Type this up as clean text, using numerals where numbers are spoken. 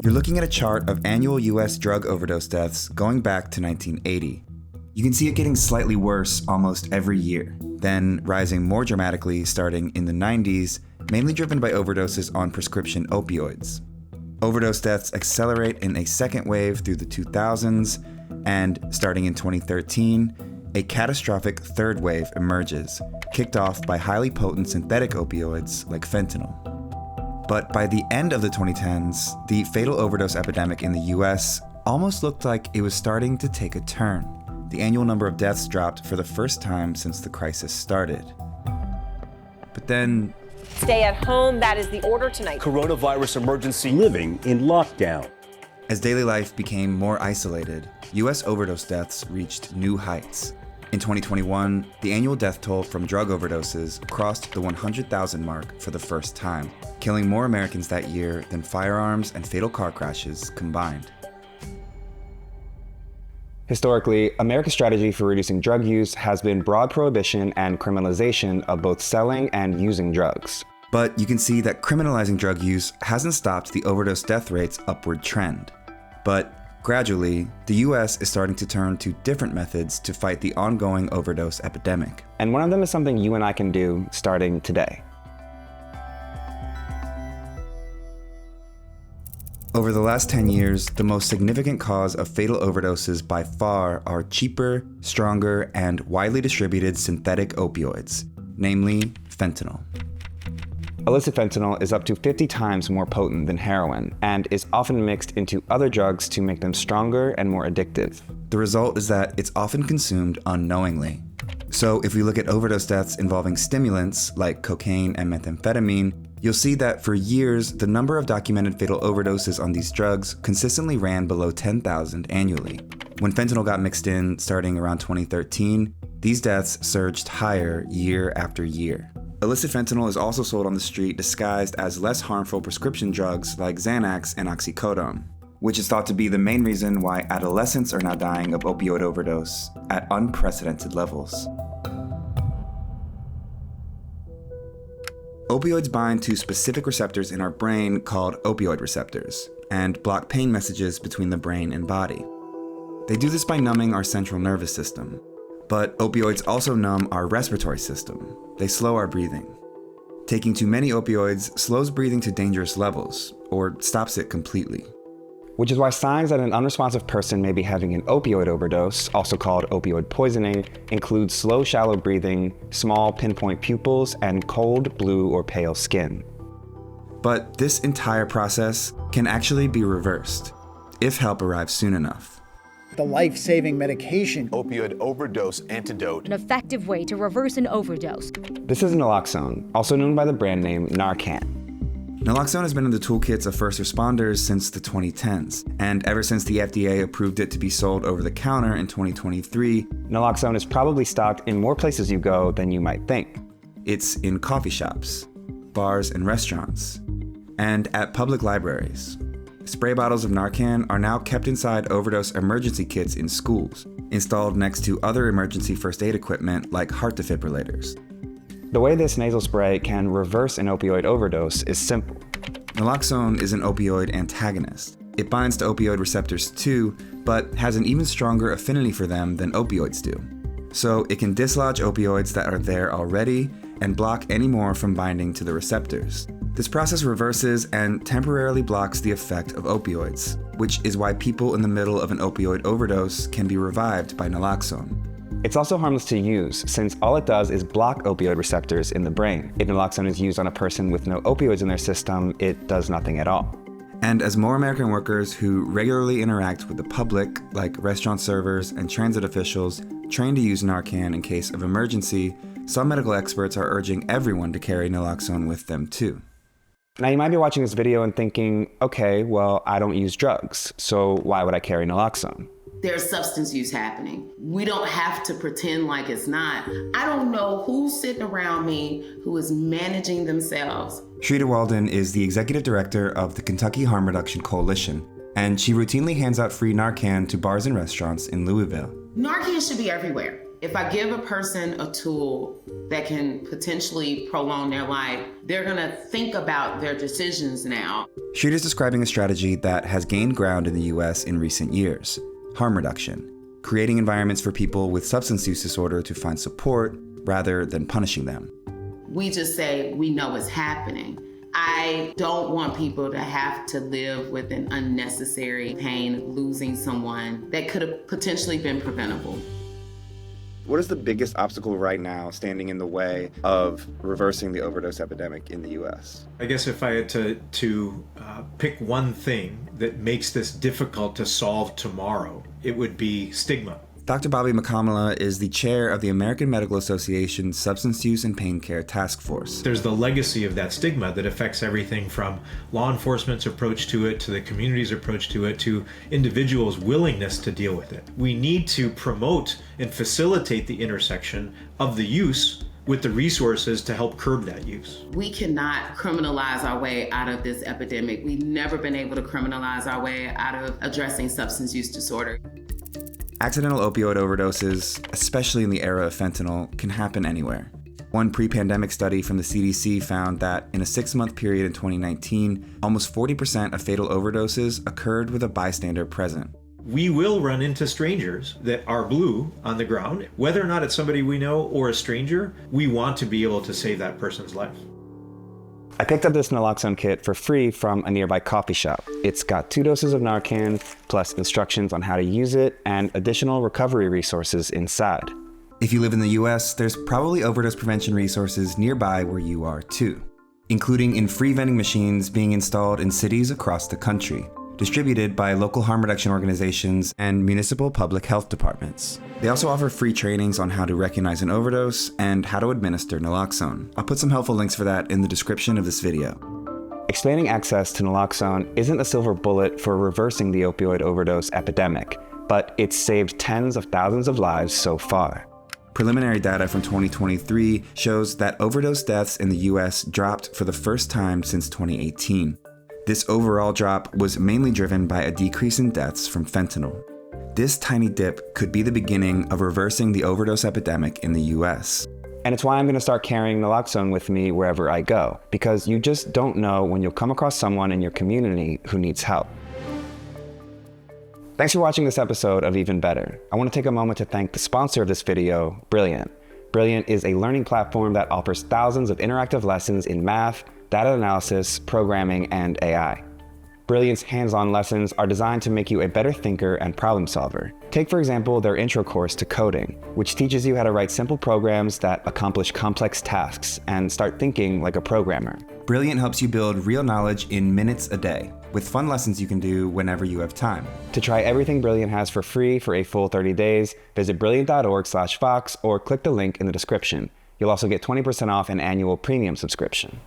You're looking at a chart of annual US drug overdose deaths going back to 1980. You can see it getting slightly worse almost every year, then rising more dramatically starting in the 90s, mainly driven by overdoses on prescription opioids. Overdose deaths accelerate in a second wave through the 2000s, and starting in 2013, a catastrophic third wave emerges, kicked off by highly potent synthetic opioids like fentanyl. But by the end of the 2010s, the fatal overdose epidemic in the US almost looked like it was starting to take a turn. The annual number of deaths dropped for the first time since the crisis started. But then... Stay at home, that is the order tonight. Coronavirus emergency. Living in lockdown. As daily life became more isolated, US overdose deaths reached new heights. In 2021, the annual death toll from drug overdoses crossed the 100,000 mark for the first time, killing more Americans that year than firearms and fatal car crashes combined. Historically, America's strategy for reducing drug use has been broad prohibition and criminalization of both selling and using drugs. But you can see that criminalizing drug use hasn't stopped the overdose death rate's upward trend. But gradually, the US is starting to turn to different methods to fight the ongoing overdose epidemic. And one of them is something you and I can do starting today. Over the last 10 years, the most significant cause of fatal overdoses by far are cheaper, stronger, and widely distributed synthetic opioids, namely fentanyl. Illicit fentanyl is up to 50 times more potent than heroin and is often mixed into other drugs to make them stronger and more addictive. The result is that it's often consumed unknowingly. So if we look at overdose deaths involving stimulants like cocaine and methamphetamine, you'll see that for years, the number of documented fatal overdoses on these drugs consistently ran below 10,000 annually. When fentanyl got mixed in starting around 2013, these deaths surged higher year after year. Illicit fentanyl is also sold on the street disguised as less harmful prescription drugs like Xanax and oxycodone, which is thought to be the main reason why adolescents are now dying of opioid overdose at unprecedented levels. Opioids bind to specific receptors in our brain called opioid receptors and block pain messages between the brain and body. They do this by numbing our central nervous system. But opioids also numb our respiratory system. They slow our breathing. Taking too many opioids slows breathing to dangerous levels, or stops it completely. Which is why signs that an unresponsive person may be having an opioid overdose, also called opioid poisoning, include slow, shallow breathing, small, pinpoint pupils, and cold, blue, or pale skin. But this entire process can actually be reversed, if help arrives soon enough. The life-saving medication. Opioid overdose antidote. An effective way to reverse an overdose. This is naloxone, also known by the brand name Narcan. Naloxone has been in the toolkits of first responders since the 2010s, and ever since the FDA approved it to be sold over the counter in 2023, naloxone is probably stocked in more places you go than you might think. It's in coffee shops, bars and restaurants, and at public libraries. Spray bottles of Narcan are now kept inside overdose emergency kits in schools, installed next to other emergency first aid equipment like heart defibrillators. The way this nasal spray can reverse an opioid overdose is simple. Naloxone is an opioid antagonist. It binds to opioid receptors too, but has an even stronger affinity for them than opioids do. So it can dislodge opioids that are there already and block any more from binding to the receptors. This process reverses and temporarily blocks the effect of opioids, which is why people in the middle of an opioid overdose can be revived by naloxone. It's also harmless to use, since all it does is block opioid receptors in the brain. If naloxone is used on a person with no opioids in their system, it does nothing at all. And as more American workers who regularly interact with the public, like restaurant servers and transit officials, train to use Narcan in case of emergency, some medical experts are urging everyone to carry naloxone with them too. Now you might be watching this video and thinking, okay, well, I don't use drugs, so why would I carry naloxone? There's substance use happening. We don't have to pretend like it's not. I don't know who's sitting around me who is managing themselves. Shrita Walden is the executive director of the Kentucky Harm Reduction Coalition, and she routinely hands out free Narcan to bars and restaurants in Louisville. Narcan should be everywhere. If I give a person a tool that can potentially prolong their life, they're gonna think about their decisions now. Shreda's describing a strategy that has gained ground in the US in recent years: harm reduction, creating environments for people with substance use disorder to find support rather than punishing them. We just say, we know it's happening. I don't want people to have to live with an unnecessary pain of losing someone that could have potentially been preventable. What is the biggest obstacle right now standing in the way of reversing the overdose epidemic in the U.S.? I guess if I had to pick one thing that makes this difficult to solve tomorrow, it would be stigma. Dr. Bobby McCamala is the chair of the American Medical Association's Substance Use and Pain Care Task Force. There's the legacy of that stigma that affects everything from law enforcement's approach to it, to the community's approach to it, to individuals' willingness to deal with it. We need to promote and facilitate the intersection of the use with the resources to help curb that use. We cannot criminalize our way out of this epidemic. We've never been able to criminalize our way out of addressing substance use disorder. Accidental opioid overdoses, especially in the era of fentanyl, can happen anywhere. One pre-pandemic study from the CDC found that in a 6-month period in 2019, almost 40% of fatal overdoses occurred with a bystander present. We will run into strangers that are blue on the ground. Whether or not it's somebody we know or a stranger, we want to be able to save that person's life. I picked up this naloxone kit for free from a nearby coffee shop. It's got 2 doses of Narcan, plus instructions on how to use it, and additional recovery resources inside. If you live in the US, there's probably overdose prevention resources nearby where you are too, including in free vending machines being installed in cities across the country, distributed by local harm reduction organizations and municipal public health departments. They also offer free trainings on how to recognize an overdose and how to administer naloxone. I'll put some helpful links for that in the description of this video. Expanding access to naloxone isn't a silver bullet for reversing the opioid overdose epidemic, but it's saved tens of thousands of lives so far. Preliminary data from 2023 shows that overdose deaths in the US dropped for the first time since 2018. This overall drop was mainly driven by a decrease in deaths from fentanyl. This tiny dip could be the beginning of reversing the overdose epidemic in the US. And it's why I'm going to start carrying naloxone with me wherever I go, because you just don't know when you'll come across someone in your community who needs help. Thanks for watching this episode of Even Better. I want to take a moment to thank the sponsor of this video, Brilliant. Brilliant is a learning platform that offers thousands of interactive lessons in math, data analysis, programming, and AI. Brilliant's hands-on lessons are designed to make you a better thinker and problem solver. Take, for example, their intro course to coding, which teaches you how to write simple programs that accomplish complex tasks and start thinking like a programmer. Brilliant helps you build real knowledge in minutes a day, with fun lessons you can do whenever you have time. To try everything Brilliant has for free for a full 30 days, visit brilliant.org/Fox or click the link in the description. You'll also get 20% off an annual premium subscription.